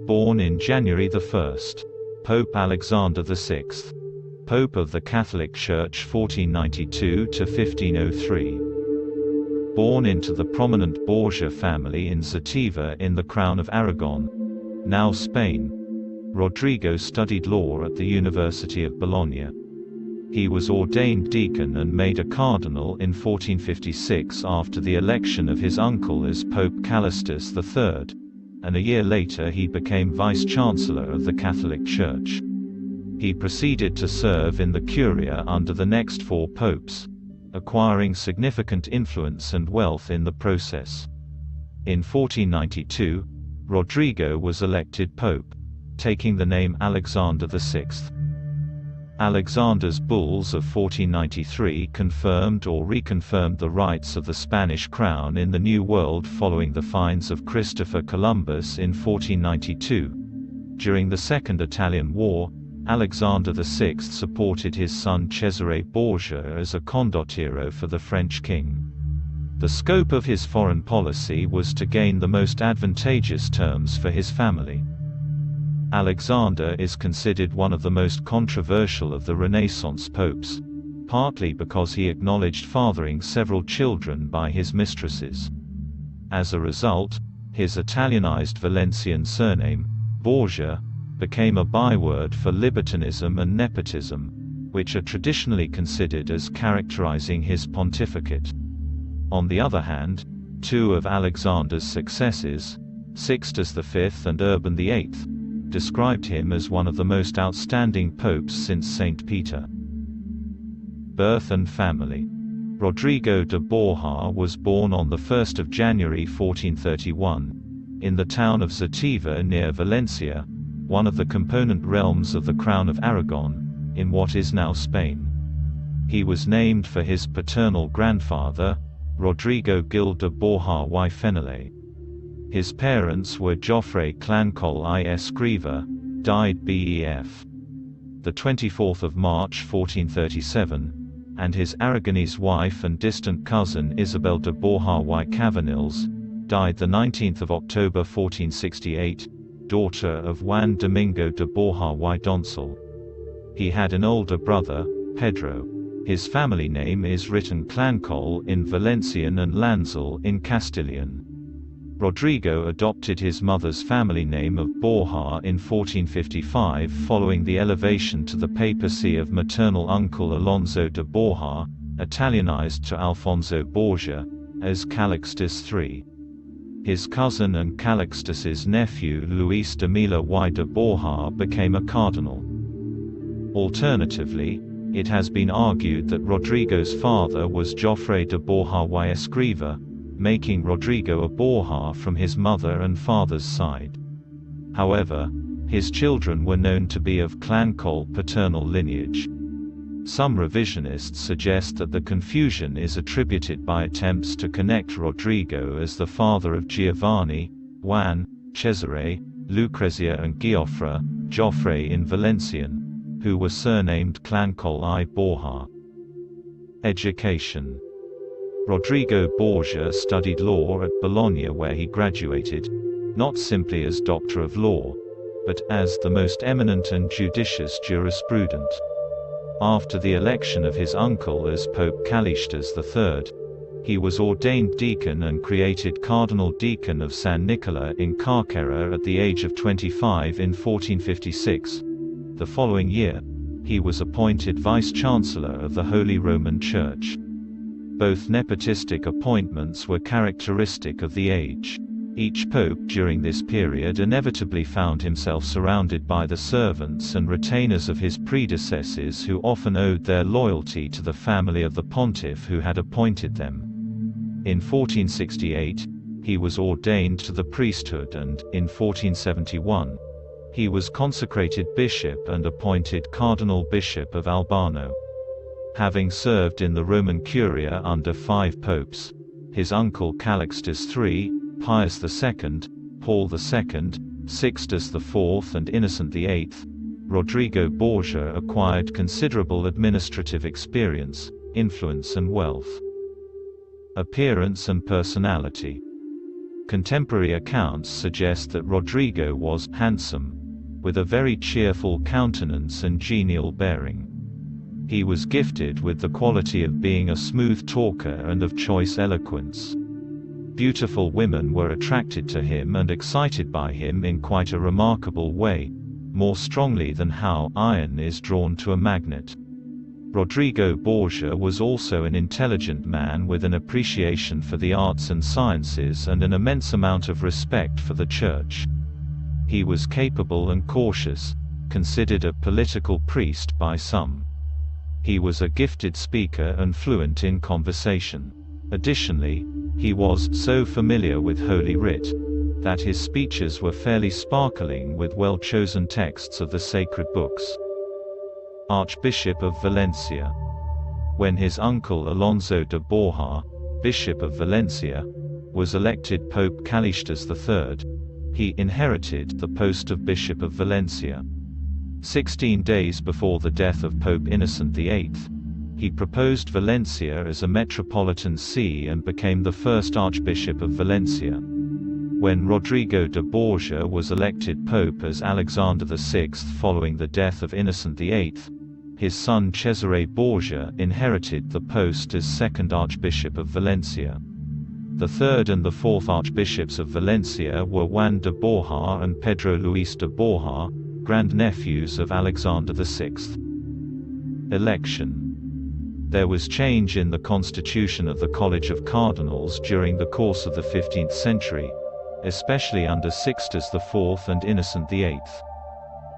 Born in January 1. Pope Alexander VI. Pope of the Catholic Church 1492–1503. Born into the prominent Borgia family in Zativa in the Crown of Aragon, now Spain, Rodrigo studied law at the University of Bologna. He was ordained deacon and made a cardinal in 1456 after the election of his uncle as Pope Callistus III, and a year later he became vice-chancellor of the Catholic Church. He proceeded to serve in the Curia under the next four popes, acquiring significant influence and wealth in the process. In 1492, Rodrigo was elected pope, taking the name Alexander VI. Alexander's bulls of 1493 confirmed or reconfirmed the rights of the Spanish crown in the New World following the finds of Christopher Columbus in 1492. During the Second Italian War, Alexander VI supported his son Cesare Borgia as a condottiero for the French king. The scope of his foreign policy was to gain the most advantageous terms for his family. Alexander is considered one of the most controversial of the Renaissance popes, partly because he acknowledged fathering several children by his mistresses. As a result, his Italianized Valencian surname, Borgia, became a byword for libertinism and nepotism, which are traditionally considered as characterizing his pontificate. On the other hand, two of Alexander's successors, Sixtus V and Urban VIII, described him as one of the most outstanding popes since Saint Peter. Birth and family. Rodrigo de Borja was born on 1 January 1431, in the town of Zativa near Valencia, one of the component realms of the Crown of Aragon, in what is now Spain. He was named for his paternal grandfather, Rodrigo Gil de Borja y Feneley. His parents were Jofre Clancol y Escriva, died BEF. 24 March 1437, and his Aragonese wife and distant cousin Isabel de Borja y Cavanilles, died 19 October 1468, daughter of Juan Domingo de Borja y Doncel. He had an older brother, Pedro. His family name is written Clancol in Valencian and Lanzel in Castilian. Rodrigo adopted his mother's family name of Borja in 1455 following the elevation to the papacy of maternal uncle Alonso de Borja, Italianized to Alfonso Borgia, as Calixtus III. His cousin and Calixtus's nephew Luis de Mila y de Borja became a cardinal. Alternatively, it has been argued that Rodrigo's father was Jofre de Borja y Escriva, making Rodrigo a Borja from his mother and father's side. However, his children were known to be of Clancol paternal lineage. Some revisionists suggest that the confusion is attributed by attempts to connect Rodrigo as the father of Giovanni, Juan, Cesare, Lucrezia and Giofra, Jofre in Valencian, who were surnamed Clancol y Borja. Education. Rodrigo Borgia studied law at Bologna where he graduated, not simply as Doctor of Law, but as the most eminent and judicious jurisprudent. After the election of his uncle as Pope Callistus III, he was ordained deacon and created Cardinal Deacon of San Nicola in Carqueira at the age of 25 in 1456. The following year, he was appointed Vice-Chancellor of the Holy Roman Church. Both nepotistic appointments were characteristic of the age. Each pope during this period inevitably found himself surrounded by the servants and retainers of his predecessors who often owed their loyalty to the family of the pontiff who had appointed them. In 1468, he was ordained to the priesthood and, in 1471, he was consecrated bishop and appointed Cardinal Bishop of Albano. Having served in the Roman Curia under 5 popes, his uncle Calixtus III, Pius II, Paul II, Sixtus IV and Innocent VIII, Rodrigo Borgia acquired considerable administrative experience, influence and wealth. Appearance and personality. Contemporary accounts suggest that Rodrigo was handsome, with a very cheerful countenance and genial bearing. He was gifted with the quality of being a smooth talker and of choice eloquence. Beautiful women were attracted to him and excited by him in quite a remarkable way, more strongly than how iron is drawn to a magnet. Rodrigo Borgia was also an intelligent man with an appreciation for the arts and sciences and an immense amount of respect for the Church. He was capable and cautious, considered a political priest by some. He was a gifted speaker and fluent in conversation. Additionally, he was so familiar with Holy Writ that his speeches were fairly sparkling with well-chosen texts of the sacred books. Archbishop of Valencia. When his uncle Alonso de Borja, Bishop of Valencia, was elected Pope Calixtus III, he inherited the post of Bishop of Valencia. 16 days before the death of Pope Innocent VIII, he proposed Valencia as a metropolitan see and became the first Archbishop of Valencia. When Rodrigo de Borgia was elected Pope as Alexander VI following the death of Innocent VIII, his son Cesare Borgia inherited the post as second Archbishop of Valencia. The third and the fourth Archbishops of Valencia were Juan de Borja and Pedro Luis de Borja, grandnephews of Alexander VI. Election. There was change in the constitution of the College of Cardinals during the course of the 15th century, especially under Sixtus IV and Innocent VIII.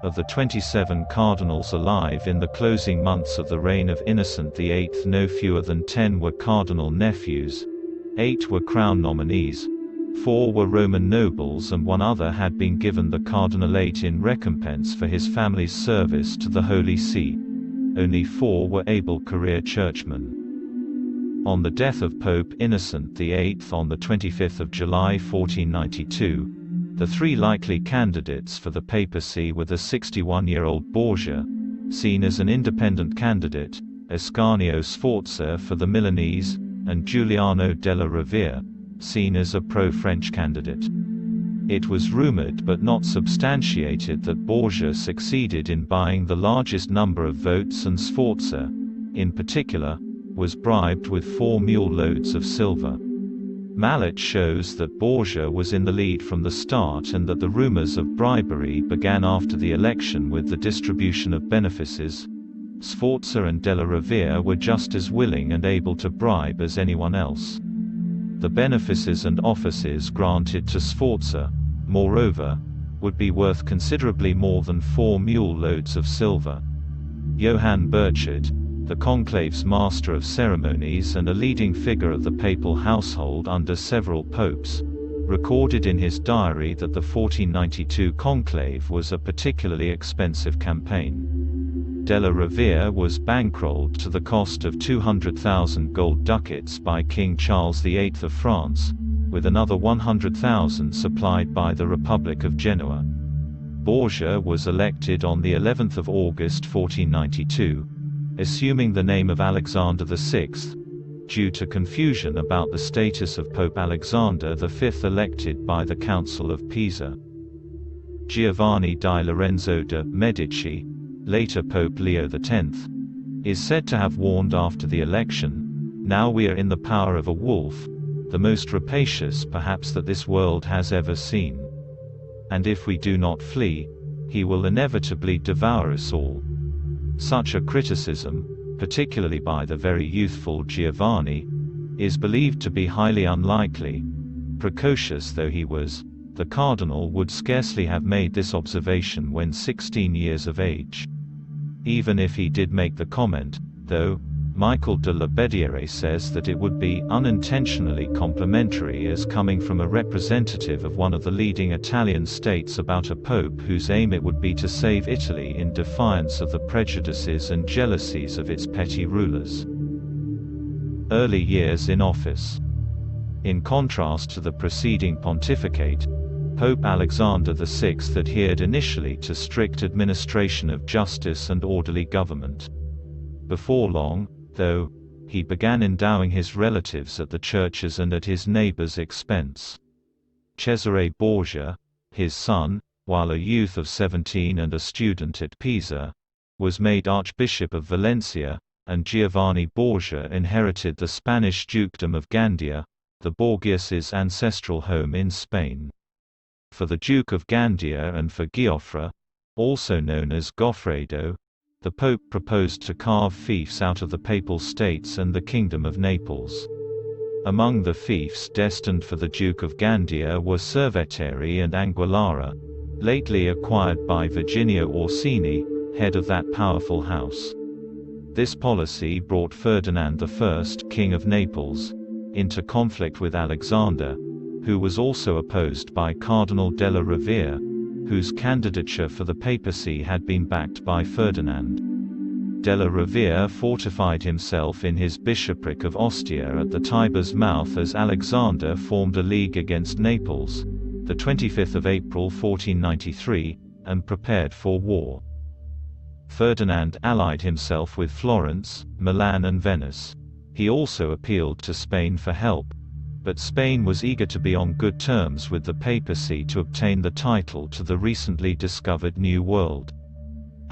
Of the 27 cardinals alive in the closing months of the reign of Innocent VIII, no fewer than 10 were cardinal nephews, 8 were crown nominees, 4 were Roman nobles and 1 other had been given the cardinalate in recompense for his family's service to the Holy See. Only 4 were able career churchmen. On the death of Pope Innocent VIII on the 25th of July 1492, the 3 likely candidates for the papacy were the 61-year-old Borgia, seen as an independent candidate, Ascanio Sforza for the Milanese, and Giuliano della Rovere, seen as a pro-French candidate. It was rumored but not substantiated that Borgia succeeded in buying the largest number of votes and Sforza, in particular, was bribed with 4 mule loads of silver. Mallet shows that Borgia was in the lead from the start and that the rumors of bribery began after the election with the distribution of benefices. Sforza and della Rovere were just as willing and able to bribe as anyone else. The benefices and offices granted to Sforza, moreover, would be worth considerably more than 4 mule loads of silver. Johann Burchard, the conclave's master of ceremonies and a leading figure of the papal household under several popes, recorded in his diary that the 1492 conclave was a particularly expensive campaign. Della Rovere was bankrolled to the cost of 200,000 gold ducats by King Charles VIII of France, with another 100,000 supplied by the Republic of Genoa. Borgia was elected on the 11th of August 1492, assuming the name of Alexander VI, due to confusion about the status of Pope Alexander V elected by the Council of Pisa. Giovanni di Lorenzo de' Medici, later Pope Leo X, is said to have warned after the election, "Now we are in the power of a wolf, the most rapacious perhaps that this world has ever seen. And if we do not flee, he will inevitably devour us all." Such a criticism, particularly by the very youthful Giovanni, is believed to be highly unlikely. Precocious though he was, the cardinal would scarcely have made this observation when 16 years of age. Even if he did make the comment, though, Michael de la Bédière says that it would be unintentionally complimentary as coming from a representative of one of the leading Italian states about a pope whose aim it would be to save Italy in defiance of the prejudices and jealousies of its petty rulers. Early years in office. In contrast to the preceding pontificate, Pope Alexander VI adhered initially to strict administration of justice and orderly government. Before long, though, he began endowing his relatives at the churches and at his neighbors' expense. Cesare Borgia, his son, while a youth of 17 and a student at Pisa, was made Archbishop of Valencia, and Giovanni Borgia inherited the Spanish dukedom of Gandia, the Borgias' ancestral home in Spain. For the Duke of Gandia and for Giuffre, also known as Goffredo, the Pope proposed to carve fiefs out of the Papal States and the Kingdom of Naples. Among the fiefs destined for the Duke of Gandia were Cerveteri and Anguillara, lately acquired by Virginio Orsini, head of that powerful house. This policy brought Ferdinand I, King of Naples, into conflict with Alexander, who was also opposed by Cardinal della Rovere, whose candidature for the papacy had been backed by Ferdinand. Della Rovere fortified himself in his bishopric of Ostia at the Tiber's mouth as Alexander formed a league against Naples, the 25th of April 1493, and prepared for war. Ferdinand allied himself with Florence, Milan and Venice. He also appealed to Spain for help, but Spain was eager to be on good terms with the papacy to obtain the title to the recently discovered New World.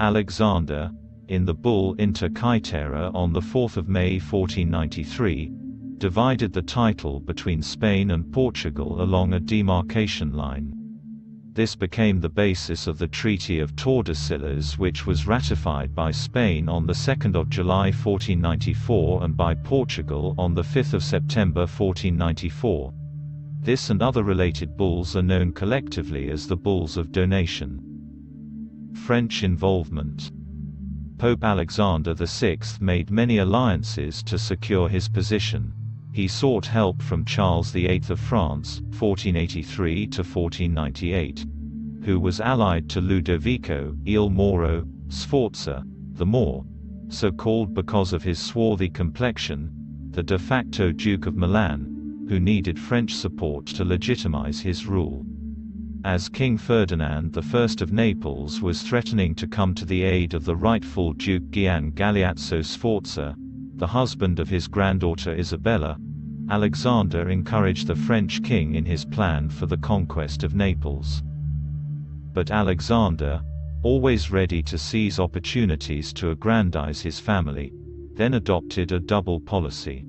Alexander, in the bull Inter Caetera on 4 May 1493, divided the title between Spain and Portugal along a demarcation line. This became the basis of the Treaty of Tordesillas, which was ratified by Spain on 2 July 1494 and by Portugal on 5 September 1494. This and other related bulls are known collectively as the Bulls of Donation. French involvement. Pope Alexander VI made many alliances to secure his position. He sought help from Charles VIII of France, 1483–1498, who was allied to Ludovico il Moro, Sforza, the Moor, so called because of his swarthy complexion, the de facto Duke of Milan, who needed French support to legitimize his rule. As King Ferdinand I of Naples was threatening to come to the aid of the rightful Duke Gian Galeazzo Sforza, the husband of his granddaughter Isabella, Alexander encouraged the French king in his plan for the conquest of Naples. But Alexander, always ready to seize opportunities to aggrandize his family, then adopted a double policy.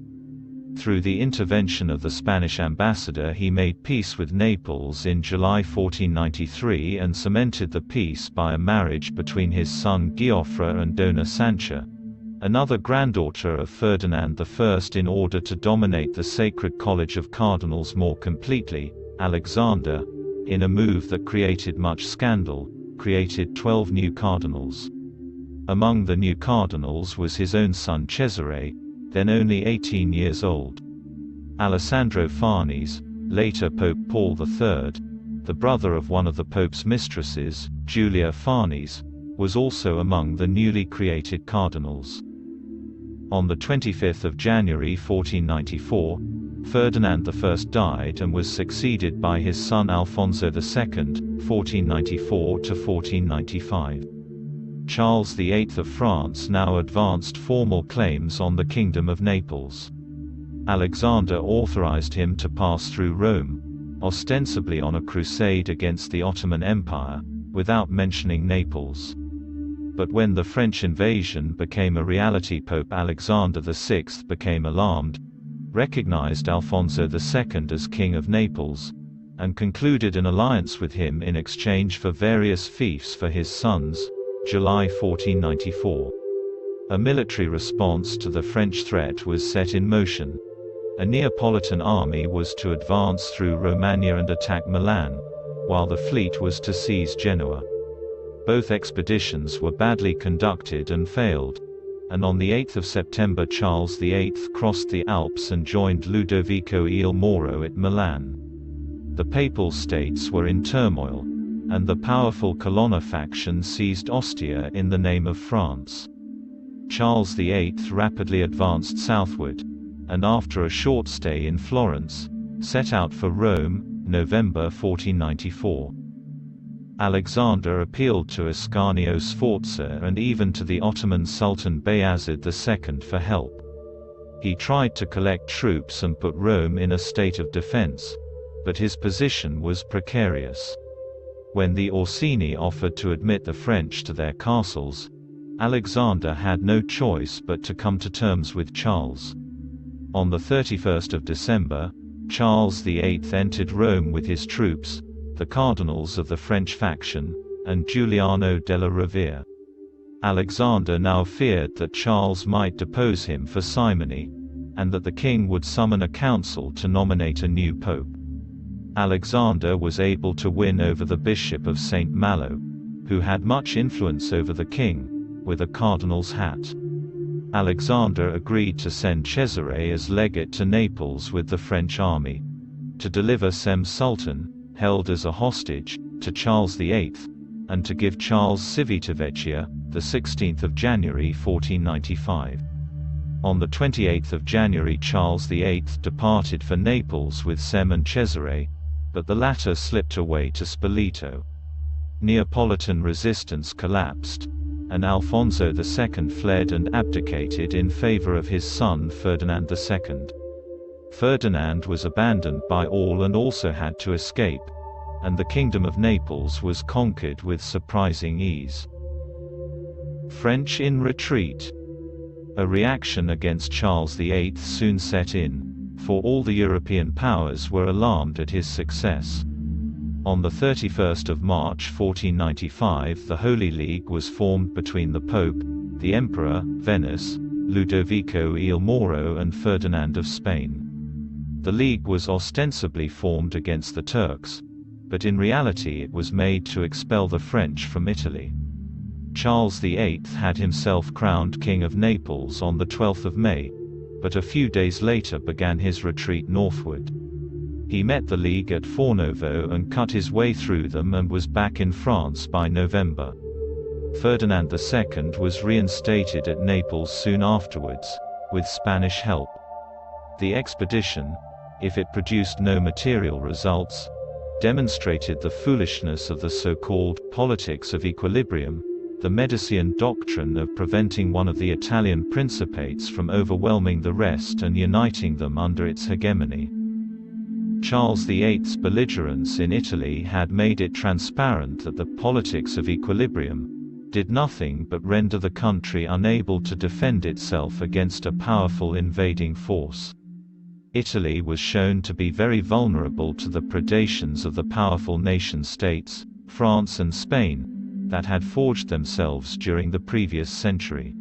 Through the intervention of the Spanish ambassador, he made peace with Naples in July 1493 and cemented the peace by a marriage between his son Giuffre and Dona Sancha, another granddaughter of Ferdinand I. In order to dominate the Sacred College of Cardinals more completely, Alexander, in a move that created much scandal, created 12 new cardinals. Among the new cardinals was his own son Cesare, then only 18 years old. Alessandro Farnese, later Pope Paul III, the brother of one of the Pope's mistresses, Julia Farnese, was also among the newly created cardinals. On 25 January 1494, Ferdinand I died and was succeeded by his son Alfonso II, 1494–1495. Charles VIII of France now advanced formal claims on the Kingdom of Naples. Alexander authorized him to pass through Rome, ostensibly on a crusade against the Ottoman Empire, without mentioning Naples. But when the French invasion became a reality, Pope Alexander VI became alarmed, recognized Alfonso II as King of Naples, and concluded an alliance with him in exchange for various fiefs for his sons. July 1494. A military response to the French threat was set in motion. A Neapolitan army was to advance through Romagna and attack Milan, while the fleet was to seize Genoa. Both expeditions were badly conducted and failed, and on 8 September Charles VIII crossed the Alps and joined Ludovico il Moro at Milan. The Papal States were in turmoil, and the powerful Colonna faction seized Ostia in the name of France. Charles VIII rapidly advanced southward, and after a short stay in Florence, set out for Rome, November 1494. Alexander appealed to Ascanio Sforza and even to the Ottoman Sultan Bayazid II for help. He tried to collect troops and put Rome in a state of defense, but his position was precarious. When the Orsini offered to admit the French to their castles, Alexander had no choice but to come to terms with Charles. On the 31st of December, Charles VIII entered Rome with his troops, the cardinals of the French faction, and Giuliano della Rovere. Alexander now feared that Charles might depose him for simony, and that the king would summon a council to nominate a new pope. Alexander was able to win over the Bishop of St. Malo, who had much influence over the king, with a cardinal's hat. Alexander agreed to send Cesare as legate to Naples with the French army, to deliver Sem Sultan, held as a hostage, to Charles VIII, and to give Charles Civitavecchia, the 16th of January 1495. On the 28th of January Charles VIII departed for Naples with Sem and Cesare, but the latter slipped away to Spoleto. Neapolitan resistance collapsed, and Alfonso II fled and abdicated in favor of his son Ferdinand II. Ferdinand was abandoned by all and also had to escape, and the Kingdom of Naples was conquered with surprising ease. French in retreat. A reaction against Charles VIII soon set in, for all the European powers were alarmed at his success. On the 31st of March 1495 the Holy League was formed between the Pope, the Emperor, Venice, Ludovico il Moro and Ferdinand of Spain. The League was ostensibly formed against the Turks, but in reality it was made to expel the French from Italy. Charles VIII had himself crowned King of Naples on the 12th of May, but a few days later began his retreat northward. He met the League at Fornovo and cut his way through them and was back in France by November. Ferdinand II was reinstated at Naples soon afterwards, with Spanish help. The expedition, if it produced no material results, demonstrated the foolishness of the so-called politics of equilibrium, the Medicean doctrine of preventing one of the Italian principates from overwhelming the rest and uniting them under its hegemony. Charles VIII's belligerence in Italy had made it transparent that the politics of equilibrium did nothing but render the country unable to defend itself against a powerful invading force. Italy was shown to be very vulnerable to the predations of the powerful nation-states, France and Spain, that had forged themselves during the previous century.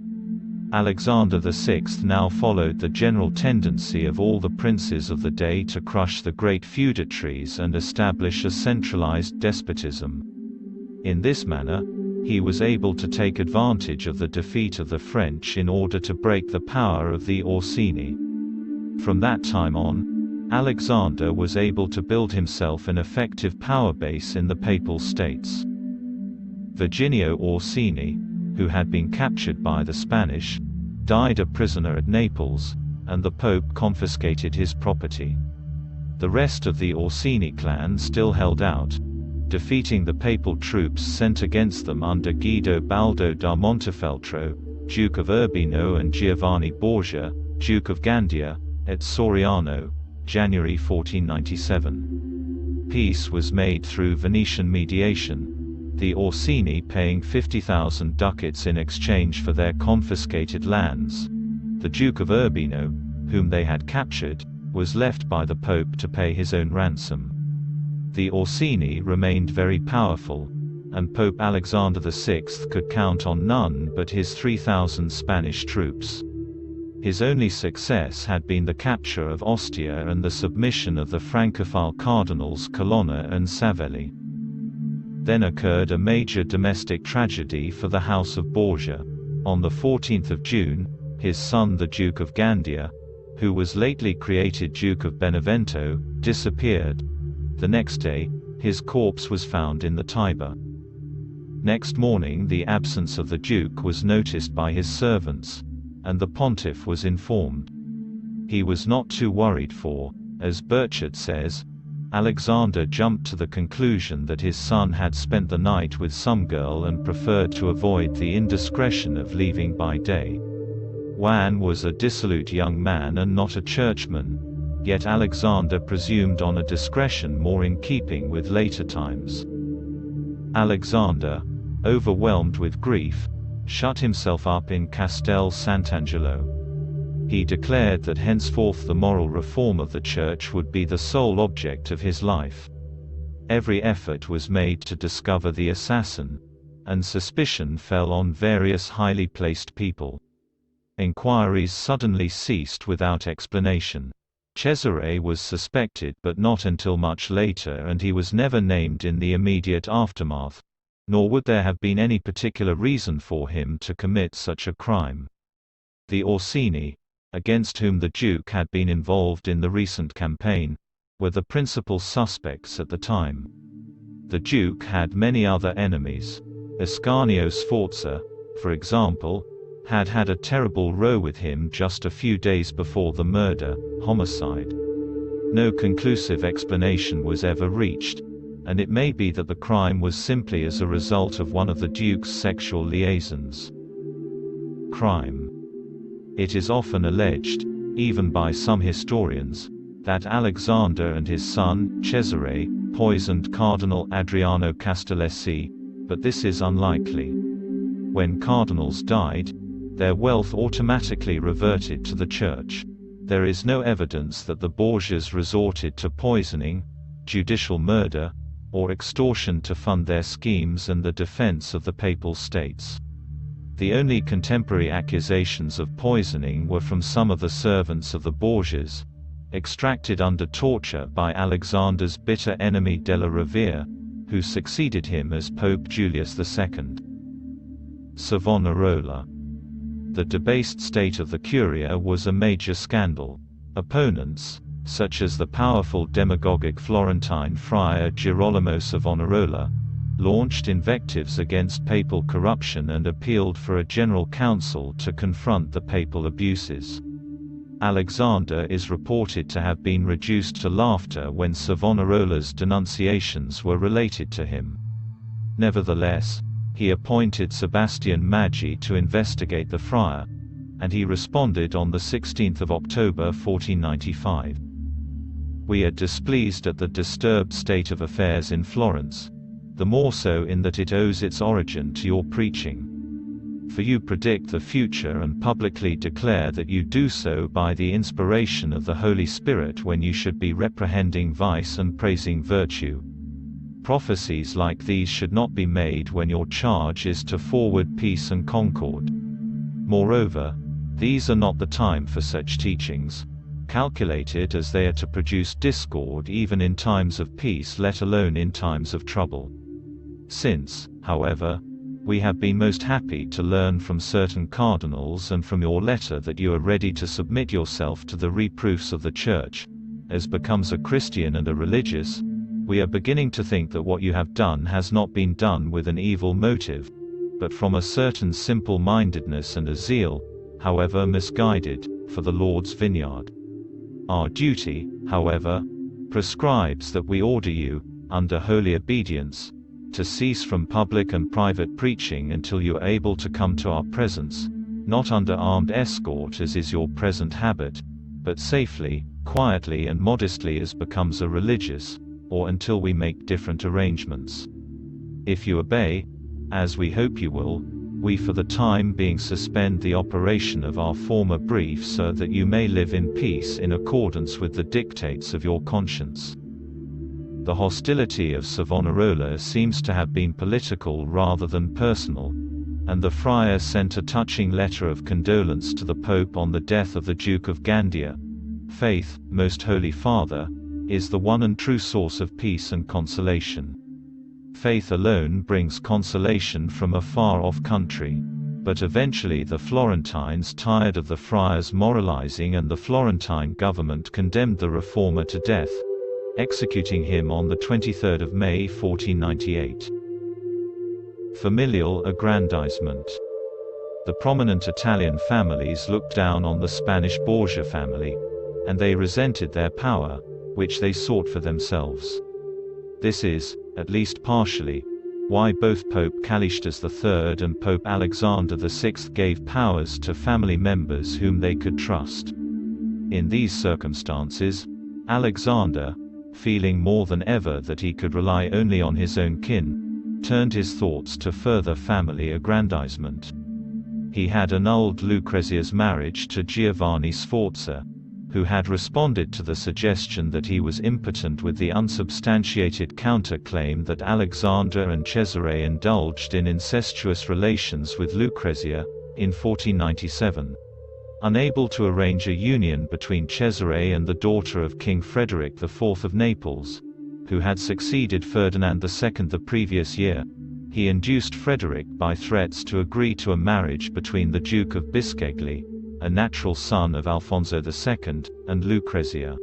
Alexander VI now followed the general tendency of all the princes of the day to crush the great feudatories and establish a centralized despotism. In this manner, he was able to take advantage of the defeat of the French in order to break the power of the Orsini. From that time on, Alexander was able to build himself an effective power base in the Papal States. Virginio Orsini, who had been captured by the Spanish, died a prisoner at Naples, and the Pope confiscated his property. The rest of the Orsini clan still held out, defeating the papal troops sent against them under Guido Baldo da Montefeltro, Duke of Urbino, and Giovanni Borgia, Duke of Gandia, at Soriano, January 1497. Peace was made through Venetian mediation, the Orsini paying 50,000 ducats in exchange for their confiscated lands. The Duke of Urbino, whom they had captured, was left by the Pope to pay his own ransom. The Orsini remained very powerful, and Pope Alexander VI could count on none but his 3,000 Spanish troops. His only success had been the capture of Ostia and the submission of the Francophile cardinals Colonna and Savelli. Then occurred a major domestic tragedy for the House of Borgia. On the 14th of June, his son the Duke of Gandia, who was lately created Duke of Benevento, disappeared. The next day, his corpse was found in the Tiber. Next morning the absence of the Duke was noticed by his servants, and the pontiff was informed. He was not too worried for, as Burchard says, Alexander jumped to the conclusion that his son had spent the night with some girl and preferred to avoid the indiscretion of leaving by day. Juan was a dissolute young man and not a churchman. yet Alexander presumed on a discretion more in keeping with later times. Alexander, overwhelmed with grief, shut himself up in Castel Sant'Angelo. He declared that henceforth the moral reform of the Church would be the sole object of his life. Every effort was made to discover the assassin, and suspicion fell on various highly placed people. Inquiries suddenly ceased without explanation. Cesare was suspected but not until much later, and he was never named in the immediate aftermath, nor would there have been any particular reason for him to commit such a crime. The Orsini, against whom the Duke had been involved in the recent campaign, were the principal suspects at the time. The Duke had many other enemies. Ascanio Sforza, for example, had had a terrible row with him just a few days before the murder, homicide. No conclusive explanation was ever reached, and it may be that the crime was simply as a result of one of the Duke's sexual liaisons. Crime. It is often alleged, even by some historians, that Alexander and his son, Cesare, poisoned Cardinal Adriano Castellesi, but this is unlikely. When cardinals died, their wealth automatically reverted to the Church. There is no evidence that the Borgias resorted to poisoning, judicial murder, or extortion to fund their schemes and the defense of the Papal States. The only contemporary accusations of poisoning were from some of the servants of the Borgias, extracted under torture by Alexander's bitter enemy Della Rovere, who succeeded him as Pope Julius II. Savonarola. The debased state of the Curia was a major scandal. Opponents, such as the powerful demagogic Florentine friar Girolamo Savonarola, launched invectives against papal corruption and appealed for a general council to confront the papal abuses. Alexander is reported to have been reduced to laughter when Savonarola's denunciations were related to him. Nevertheless, he appointed Sebastian Maggi to investigate the friar, and he responded on 16 October 1495. "We are displeased at the disturbed state of affairs in Florence, the more so in that it owes its origin to your preaching. For you predict the future and publicly declare that you do so by the inspiration of the Holy Spirit when you should be reprehending vice and praising virtue. Prophecies like these should not be made when your charge is to forward peace and concord. Moreover, these are not the time for such teachings, calculated as they are to produce discord even in times of peace, let alone in times of trouble. Since, however, we have been most happy to learn from certain cardinals and from your letter that you are ready to submit yourself to the reproofs of the Church, as becomes a Christian and a religious, we are beginning to think that what you have done has not been done with an evil motive, but from a certain simple-mindedness and a zeal, however misguided, for the Lord's vineyard. Our duty, however, prescribes that we order you, under holy obedience, to cease from public and private preaching until you are able to come to our presence, not under armed escort as is your present habit, but safely, quietly and modestly as becomes a religious, or until we make different arrangements. If you obey, as we hope you will, we for the time being suspend the operation of our former brief so that you may live in peace in accordance with the dictates of your conscience." The hostility of Savonarola seems to have been political rather than personal, and the friar sent a touching letter of condolence to the Pope on the death of the Duke of Gandia. "Faith, Most Holy Father, is the one and true source of peace and consolation. Faith alone brings consolation from a far-off country." But eventually the Florentines tired of the friars moralizing, and the Florentine government condemned the reformer to death, executing him on 23 May 1498. Familial aggrandizement. The prominent Italian families looked down on the Spanish Borgia family, and they resented their power, which they sought for themselves. This is, at least partially, why both Pope Calixtus III and Pope Alexander VI gave powers to family members whom they could trust. In these circumstances, Alexander, feeling more than ever that he could rely only on his own kin, turned his thoughts to further family aggrandizement. He had annulled Lucrezia's marriage to Giovanni Sforza, who had responded to the suggestion that he was impotent with the unsubstantiated counter-claim that Alexander and Cesare indulged in incestuous relations with Lucrezia, in 1497. Unable to arrange a union between Cesare and the daughter of King Frederick IV of Naples, who had succeeded Ferdinand II the previous year, he induced Frederick by threats to agree to a marriage between the Duke of Bisceglie, a natural son of Alfonso II, and Lucrezia.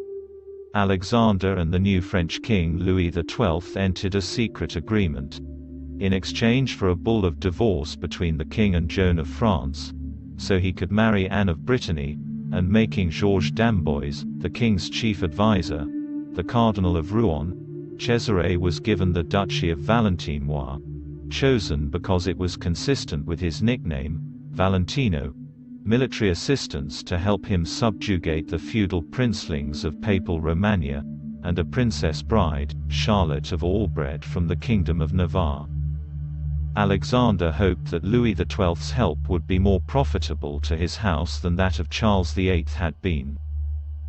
Alexander and the new French king Louis XII entered a secret agreement. In exchange for a bull of divorce between the king and Joan of France, so he could marry Anne of Brittany, and making Georges d'Amboise, the king's chief advisor, the Cardinal of Rouen, Cesare was given the Duchy of Valentinois, chosen because it was consistent with his nickname, Valentino, military assistance to help him subjugate the feudal princelings of Papal Romagna, and a princess bride, Charlotte of Albret from the Kingdom of Navarre. Alexander hoped that Louis XII's help would be more profitable to his house than that of Charles VIII had been.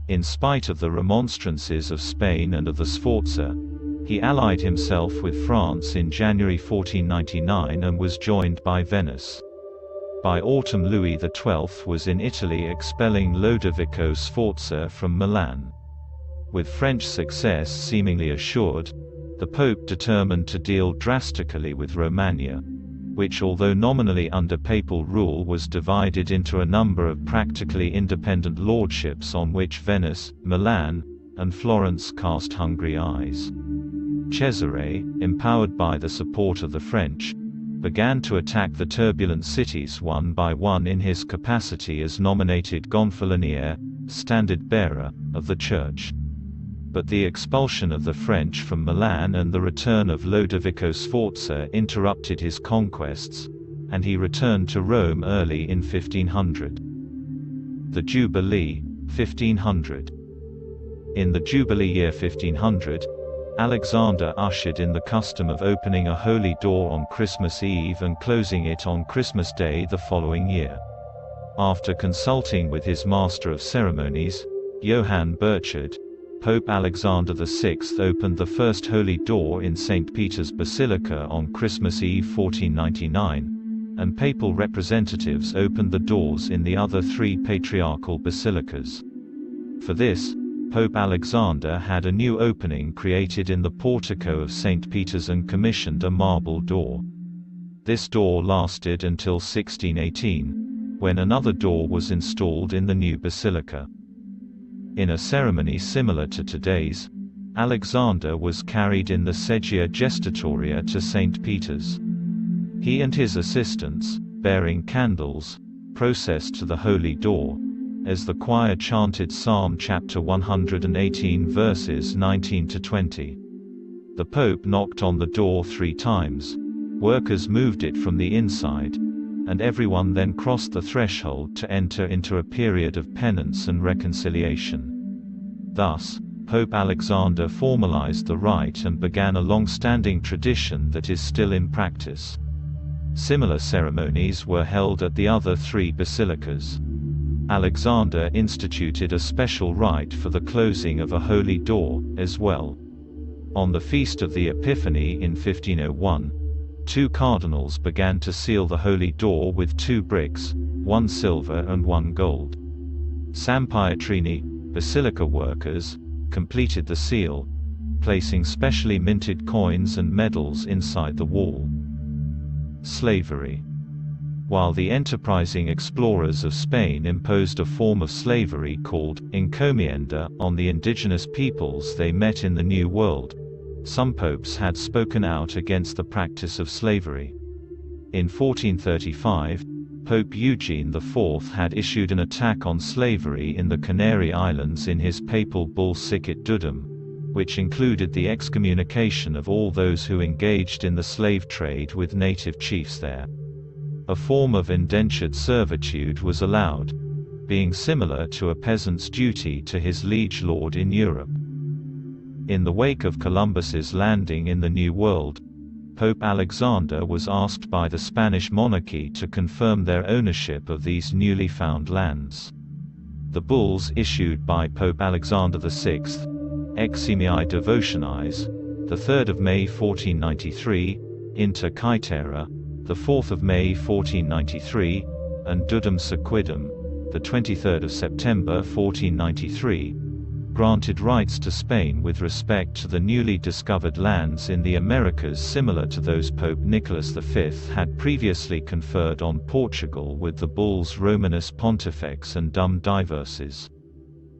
In spite of the remonstrances of Spain and of the Sforza, he allied himself with France in January 1499 and was joined by Venice. By autumn Louis XII was in Italy expelling Lodovico Sforza from Milan. With French success seemingly assured, the Pope determined to deal drastically with Romagna, which although nominally under papal rule was divided into a number of practically independent lordships on which Venice, Milan, and Florence cast hungry eyes. Cesare, empowered by the support of the French, began to attack the turbulent cities one by one in his capacity as nominated gonfalonier, standard-bearer, of the Church. But the expulsion of the French from Milan and the return of Lodovico Sforza interrupted his conquests, and he returned to Rome early in 1500. The Jubilee, 1500. In the Jubilee year 1500, Alexander ushered in the custom of opening a holy door on Christmas Eve and closing it on Christmas Day the following year. After consulting with his master of ceremonies, Johann Burchard, Pope Alexander VI opened the first holy door in St. Peter's Basilica on Christmas Eve 1499, and papal representatives opened the doors in the other three patriarchal basilicas. For this, Pope Alexander had a new opening created in the portico of St. Peter's and commissioned a marble door. This door lasted until 1618, when another door was installed in the new basilica. In a ceremony similar to today's, Alexander was carried in the Segia Gestatoria to St. Peter's. He and his assistants, bearing candles, processed to the holy door, as the choir chanted Psalm chapter 118 verses 19 to 20. The Pope knocked on the door 3 times, workers moved it from the inside, and everyone then crossed the threshold to enter into a period of penance and reconciliation. Thus, Pope Alexander formalized the rite and began a long-standing tradition that is still in practice. Similar ceremonies were held at the other 3 basilicas. Alexander instituted a special rite for the closing of a holy door, as well. On the Feast of the Epiphany in 1501, 2 cardinals began to seal the holy door with 2 bricks, 1 silver and 1 gold. San Pietrini, basilica workers, completed the seal, placing specially minted coins and medals inside the wall. Slavery. While the enterprising explorers of Spain imposed a form of slavery called encomienda on the indigenous peoples they met in the New World, some popes had spoken out against the practice of slavery. In 1435, Pope Eugene IV had issued an attack on slavery in the Canary Islands in his papal bull Sic et Dudum, which included the excommunication of all those who engaged in the slave trade with native chiefs there. A form of indentured servitude was allowed, being similar to a peasant's duty to his liege lord in Europe. In the wake of Columbus's landing in the New World, Pope Alexander was asked by the Spanish monarchy to confirm their ownership of these newly found lands. The bulls issued by Pope Alexander VI, Eximiae Devotionis, the 3rd of May 1493, Inter Caetera, the 4th of May 1493, and Dudum Sequidum, the 23rd of September 1493, granted rights to Spain with respect to the newly discovered lands in the Americas similar to those Pope Nicholas V had previously conferred on Portugal with the bulls Romanus Pontifex and Dum Diversis.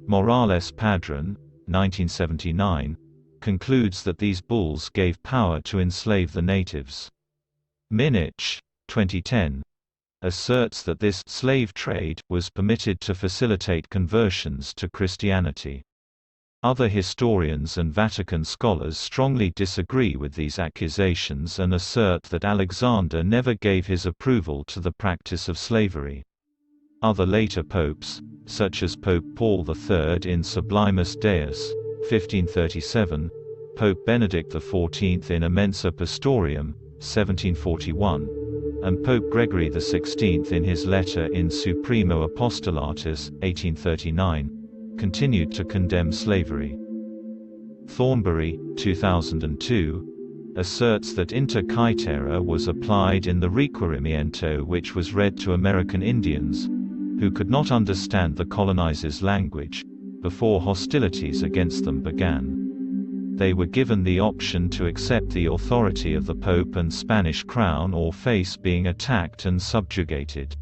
Morales Padron, 1979, concludes that these bulls gave power to enslave the natives. Minich, 2010, asserts that this slave trade was permitted to facilitate conversions to Christianity. Other historians and Vatican scholars strongly disagree with these accusations and assert that Alexander never gave his approval to the practice of slavery. Other later popes, such as Pope Paul III in Sublimus Deus, 1537, Pope Benedict XIV in Immensa Pastorium, 1741, and Pope Gregory XVI in his letter In Supremo Apostolatus, 1839, continued to condemn slavery. Thornbury, 2002, asserts that Inter Caetera was applied in the Requerimiento, which was read to American Indians, who could not understand the colonizers' language, before hostilities against them began. They were given the option to accept the authority of the Pope and Spanish crown or face being attacked and subjugated.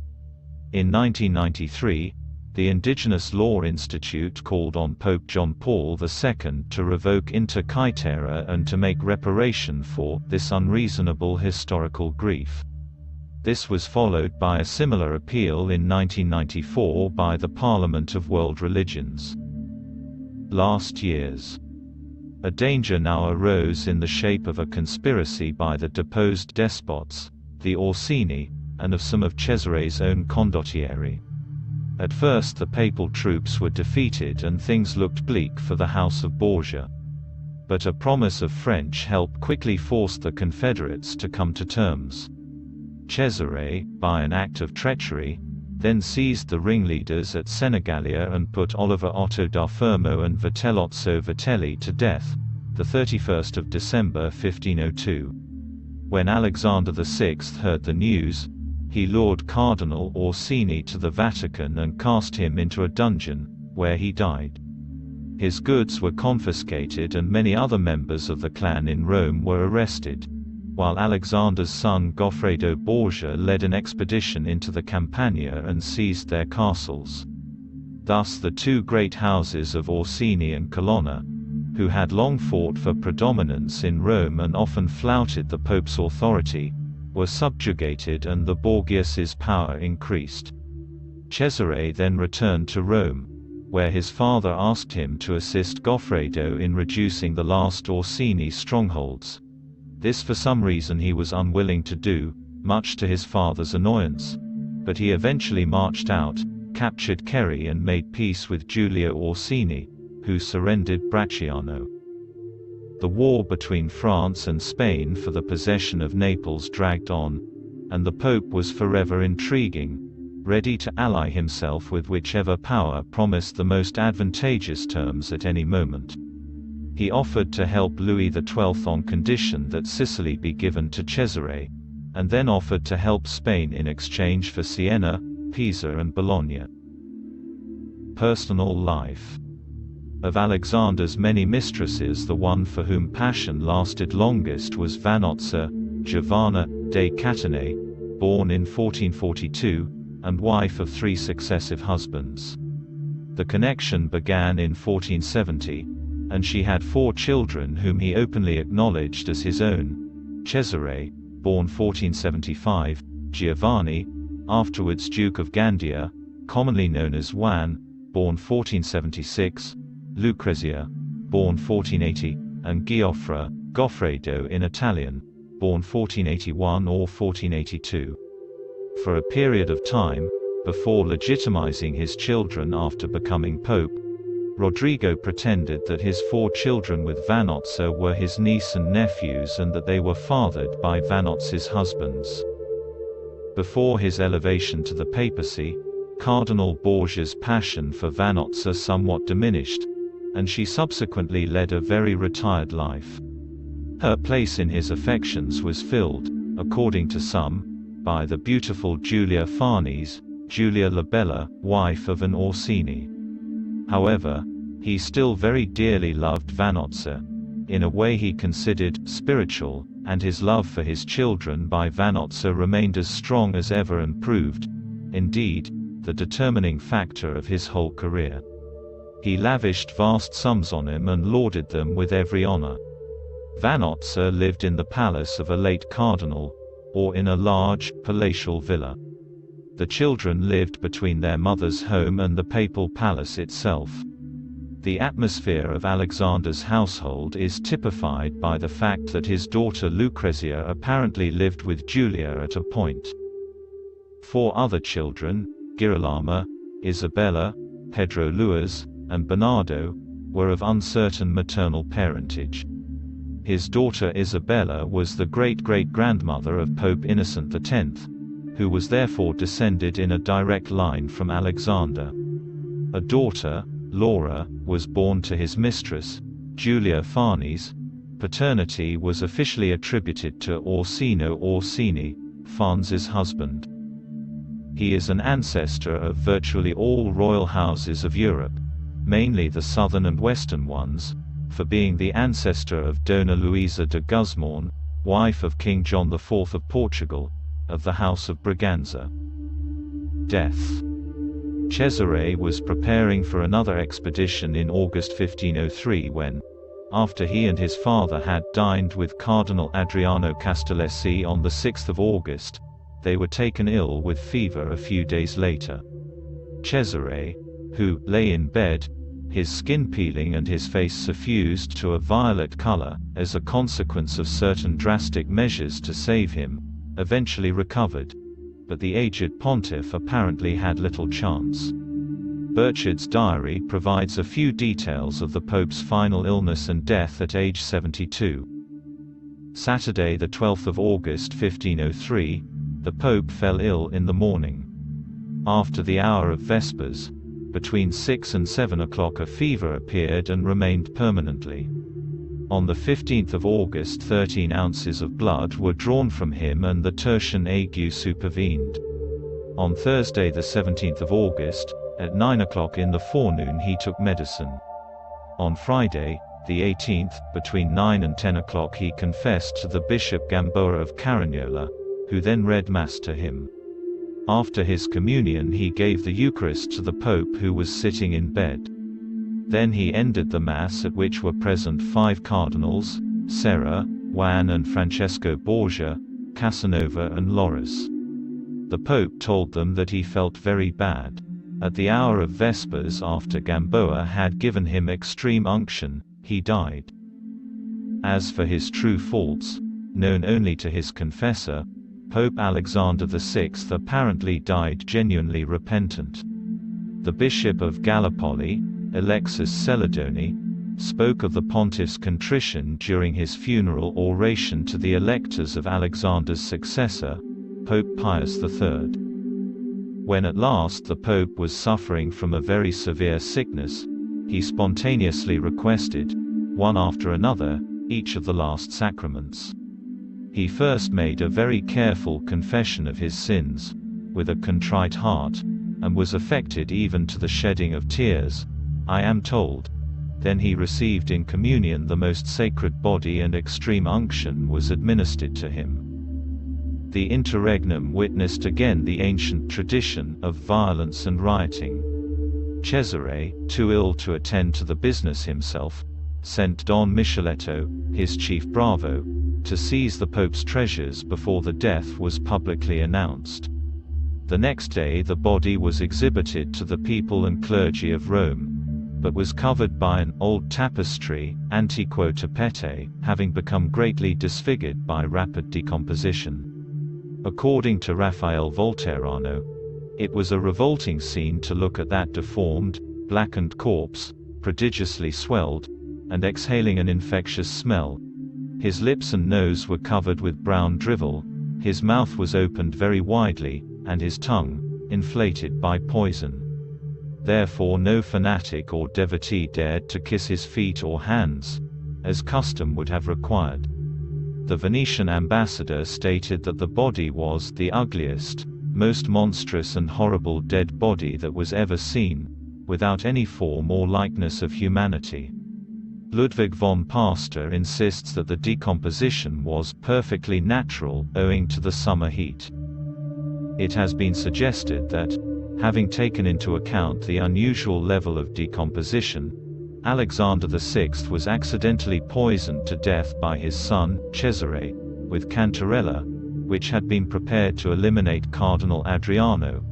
In 1993, the Indigenous Law Institute called on Pope John Paul II to revoke Inter Caetera and to make reparation for this unreasonable historical grief. This was followed by a similar appeal in 1994 by the Parliament of World Religions. Last years. A danger now arose in the shape of a conspiracy by the deposed despots, the Orsini, and of some of Cesare's own condottieri. At first the papal troops were defeated and things looked bleak for the House of Borgia. But a promise of French help quickly forced the Confederates to come to terms. Cesare, by an act of treachery, then seized the ringleaders at Senegalia and put Oliver Otto da Fermo and Vitellozzo Vitelli to death, the 31st of December 1502. When Alexander VI heard the news, he lured Cardinal Orsini to the Vatican and cast him into a dungeon, where he died. His goods were confiscated and many other members of the clan in Rome were arrested, while Alexander's son Goffredo Borgia led an expedition into the Campania and seized their castles. Thus the two great houses of Orsini and Colonna, who had long fought for predominance in Rome and often flouted the Pope's authority, were subjugated and the Borgias' power increased. Cesare then returned to Rome, where his father asked him to assist Goffredo in reducing the last Orsini strongholds. This for some reason he was unwilling to do, much to his father's annoyance. But he eventually marched out, captured Kerry and made peace with Giulio Orsini, who surrendered Bracciano. The war between France and Spain for the possession of Naples dragged on, and the Pope was forever intriguing, ready to ally himself with whichever power promised the most advantageous terms at any moment. He offered to help Louis XII on condition that Sicily be given to Cesare, and then offered to help Spain in exchange for Siena, Pisa and Bologna. Personal life. Of Alexander's many mistresses, the one for whom passion lasted longest was Vanozza, Giovanna de Catanei, born in 1442, and wife of 3 successive husbands. The connection began in 1470, and she had 4 children whom he openly acknowledged as his own: Cesare, born 1475, Giovanni, afterwards Duke of Gandia, commonly known as Juan, born 1476, Lucrezia, born 1480, and Giuffre, Goffredo in Italian, born 1481 or 1482. For a period of time, before legitimizing his children after becoming pope, Rodrigo pretended that his 4 children with Vanozza were his niece and nephews and that they were fathered by Vanozza's husbands. Before his elevation to the papacy, Cardinal Borgia's passion for Vanozza somewhat diminished, and she subsequently led a very retired life. Her place in his affections was filled, according to some, by the beautiful Giulia Farnese, Giulia la Bella, wife of an Orsini. However, he still very dearly loved Vanozza, in a way he considered spiritual, and his love for his children by Vanozza remained as strong as ever and proved, indeed, the determining factor of his whole career. He lavished vast sums on him and lauded them with every honor. Vanozza lived in the palace of a late cardinal, or in a large, palatial villa. The children lived between their mother's home and the papal palace itself. The atmosphere of Alexander's household is typified by the fact that his daughter Lucrezia apparently lived with Giulia at a point. 4 other children, Girolamo, Isabella, Pedro Luis, and Bernardo, were of uncertain maternal parentage. His daughter Isabella was the great-great-grandmother of Pope Innocent X, who was therefore descended in a direct line from Alexander. A daughter, Laura, was born to his mistress, Giulia Farnese. Paternity was officially attributed to Orsino Orsini, Farnese's husband. He is an ancestor of virtually all royal houses of Europe, mainly the southern and western ones, for being the ancestor of Dona Luisa de Gusmão, wife of King John IV of Portugal, of the House of Braganza. Death. Cesare was preparing for another expedition in August 1503 when, after he and his father had dined with Cardinal Adriano Castellesi on the 6th of August, they were taken ill with fever a few days later. Cesare, who lay in bed, his skin peeling and his face suffused to a violet color, as a consequence of certain drastic measures to save him, eventually recovered, but the aged pontiff apparently had little chance. Burchard's diary provides a few details of the Pope's final illness and death at age 72. Saturday, the 12th of August 1503, the Pope fell ill in the morning. After the hour of Vespers, between 6 and 7 o'clock, a fever appeared and remained permanently. On the 15th of August 13 ounces of blood were drawn from him and the tertian ague supervened. On Thursday the 17th of August, at 9 o'clock in the forenoon he took medicine. On Friday, the 18th, between 9 and 10 o'clock he confessed to the Bishop Gamboa of Carignola, who then read Mass to him. After his communion he gave the Eucharist to the Pope, who was sitting in bed. Then he ended the Mass, at which were present 5 cardinals, Serra, Juan and Francesco Borgia, Casanova and Loris. The Pope told them that he felt very bad. At the hour of Vespers, after Gamboa had given him extreme unction, he died. As for his true faults, known only to his confessor, Pope Alexander VI apparently died genuinely repentant. The Bishop of Gallipoli, Alexis Celadoni, spoke of the pontiff's contrition during his funeral oration to the electors of Alexander's successor, Pope Pius III. When at last the Pope was suffering from a very severe sickness, he spontaneously requested, one after another, each of the last sacraments. He first made a very careful confession of his sins, with a contrite heart, and was affected even to the shedding of tears, I am told. Then he received in communion the most sacred body, and extreme unction was administered to him. The interregnum witnessed again the ancient tradition of violence and rioting. Cesare, too ill to attend to the business himself, sent Don Micheletto, his chief bravo, to seize the Pope's treasures before the death was publicly announced. The next day the body was exhibited to the people and clergy of Rome, but was covered by an old tapestry, antiquo tapete, having become greatly disfigured by rapid decomposition. According to Raphael Volterrano, it was a revolting scene to look at that deformed, blackened corpse, prodigiously swelled, and exhaling an infectious smell. His lips and nose were covered with brown drivel, his mouth was opened very widely, and his tongue inflated by poison. Therefore no fanatic or devotee dared to kiss his feet or hands, as custom would have required. The Venetian ambassador stated that the body was the ugliest, most monstrous and horrible dead body that was ever seen, without any form or likeness of humanity. Ludwig von Pastor insists that the decomposition was perfectly natural, owing to the summer heat. It has been suggested that, having taken into account the unusual level of decomposition, Alexander VI was accidentally poisoned to death by his son, Cesare, with cantarella, which had been prepared to eliminate Cardinal Adriano.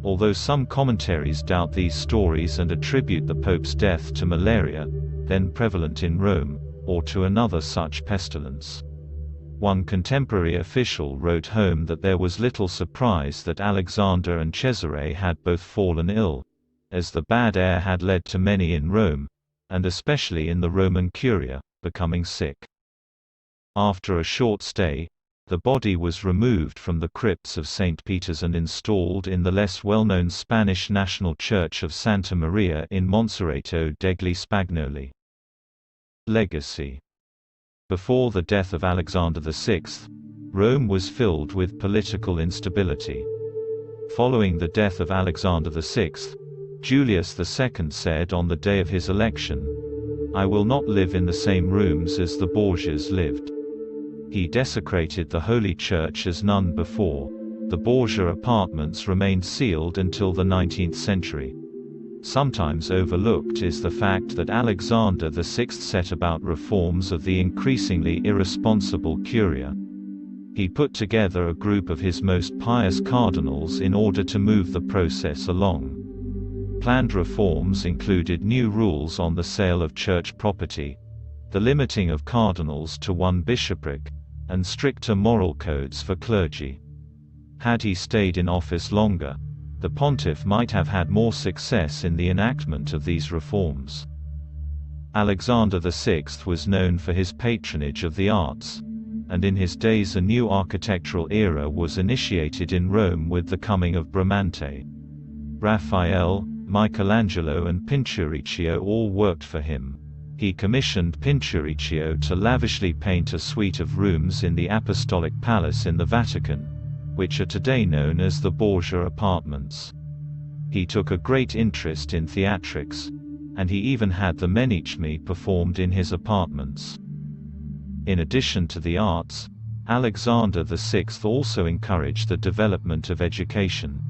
Although some commentaries doubt these stories and attribute the Pope's death to malaria, then prevalent in Rome, or to another such pestilence. One contemporary official wrote home that there was little surprise that Alexander and Cesare had both fallen ill, as the bad air had led to many in Rome, and especially in the Roman Curia, becoming sick. After a short stay, the body was removed from the crypts of St. Peter's and installed in the less well-known Spanish National Church of Santa Maria in Monserrato degli Spagnoli. Legacy. Before the death of Alexander VI, Rome was filled with political instability. Following the death of Alexander VI, Julius II said on the day of his election, "I will not live in the same rooms as the Borgias lived." He desecrated the Holy Church as none before. The Borgia apartments remained sealed until the 19th century. Sometimes overlooked is the fact that Alexander VI set about reforms of the increasingly irresponsible Curia. He put together a group of his most pious cardinals in order to move the process along. Planned reforms included new rules on the sale of church property, the limiting of cardinals to one bishopric, and stricter moral codes for clergy. Had he stayed in office longer, the pontiff might have had more success in the enactment of these reforms. Alexander VI was known for his patronage of the arts, and in his days a new architectural era was initiated in Rome with the coming of Bramante. Raphael, Michelangelo and Pinturicchio all worked for him. He commissioned Pinturicchio to lavishly paint a suite of rooms in the Apostolic Palace in the Vatican, which are today known as the Borgia Apartments. He took a great interest in theatrics, and he even had the Menicmi performed in his apartments. In addition to the arts, Alexander VI also encouraged the development of education.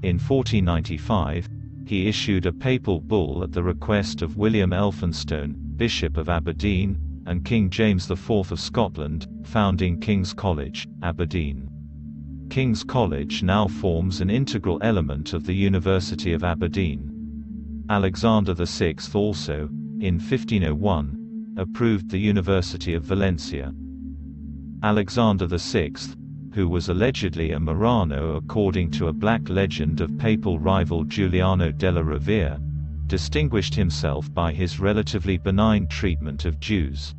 In 1495, he issued a papal bull at the request of William Elphinstone, Bishop of Aberdeen, and King James IV of Scotland, founding King's College, Aberdeen. King's College now forms an integral element of the University of Aberdeen. Alexander VI also, in 1501, approved the University of Valencia. Alexander VI, who was allegedly a Marrano according to a black legend of papal rival Giuliano della Rovere, distinguished himself by his relatively benign treatment of Jews.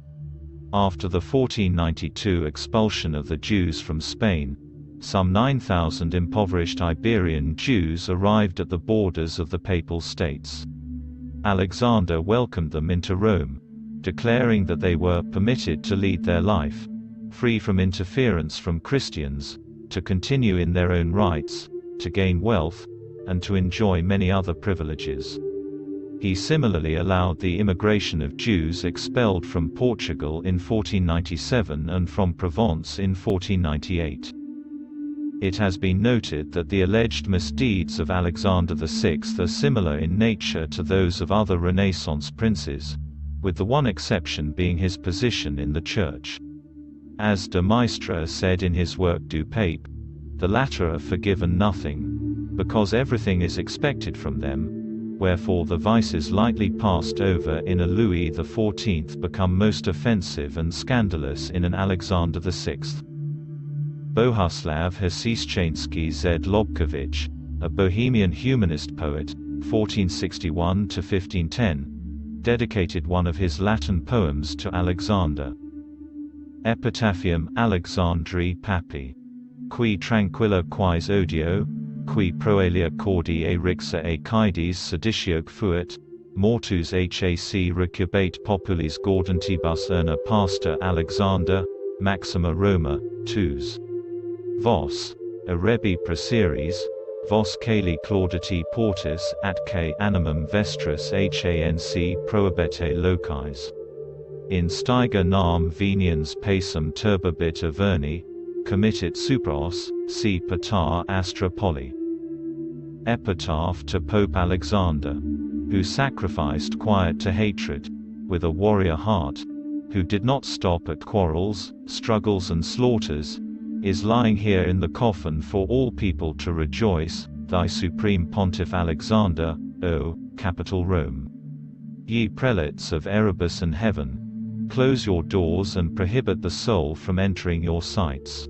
After the 1492 expulsion of the Jews from Spain, some 9,000 impoverished Iberian Jews arrived at the borders of the Papal States. Alexander welcomed them into Rome, declaring that they were permitted to lead their life, free from interference from Christians, to continue in their own rights, to gain wealth, and to enjoy many other privileges. He similarly allowed the immigration of Jews expelled from Portugal in 1497 and from Provence in 1498. It has been noted that the alleged misdeeds of Alexander VI are similar in nature to those of other Renaissance princes, with the one exception being his position in the Church. As de Maistre said in his work Du Pape, the latter are forgiven nothing, because everything is expected from them, wherefore the vices lightly passed over in a Louis XIV become most offensive and scandalous in an Alexander VI. Bohuslav Hasiszczański Lobkowicz, a Bohemian humanist poet, 1461–1510, dedicated one of his Latin poems to Alexander. Epitaphium Alexandri Papi. Qui tranquilla quis odio, qui proelia cordi erixa acides seditioque fuit, mortus hac recubate populis gaudentibus urna pastor Alexander, Maxima Roma, tus. Vos, Arebi Praeseres, vos cali clauditi portis atque animum vestris hanc prohibete locis. In stiga nam veniens pacem turbabit averni, committit superos, si patar astra poli. Epitaph to Pope Alexander, who sacrificed quiet to hatred, with a warrior heart, who did not stop at quarrels, struggles and slaughters, is lying here in the coffin for all people to rejoice, thy supreme pontiff Alexander, O, capital Rome. Ye prelates of Erebus and heaven, close your doors and prohibit the soul from entering your sights.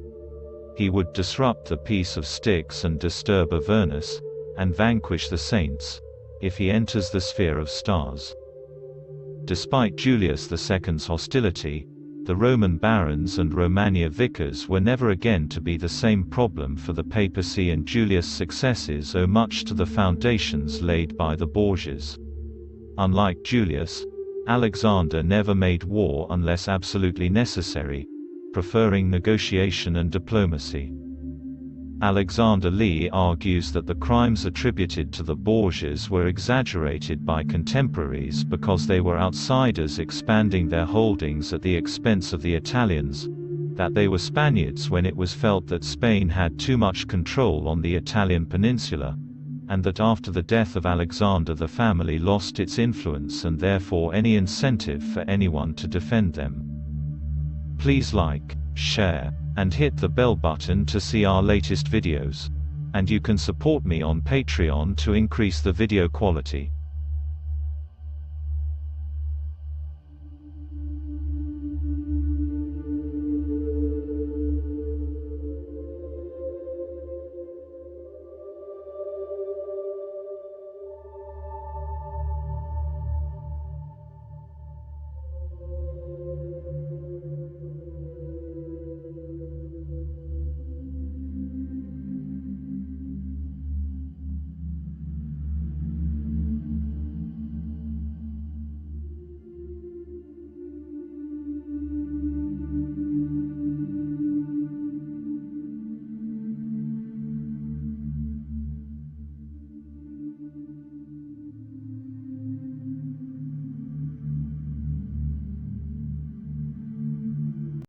He would disrupt the peace of Styx and disturb Avernus, and vanquish the saints, if he enters the sphere of stars. Despite Julius II's hostility, the Roman barons and Romagna vicars were never again to be the same problem for the papacy, and Julius' successes owe much to the foundations laid by the Borgias. Unlike Julius, Alexander never made war unless absolutely necessary, preferring negotiation and diplomacy. Alexander Lee argues that the crimes attributed to the Borgias were exaggerated by contemporaries because they were outsiders expanding their holdings at the expense of the Italians, that they were Spaniards when it was felt that Spain had too much control on the Italian peninsula, and that after the death of Alexander the family lost its influence and therefore any incentive for anyone to defend them. Please like, share, and hit the bell button to see our latest videos. And you can support me on Patreon to increase the video quality.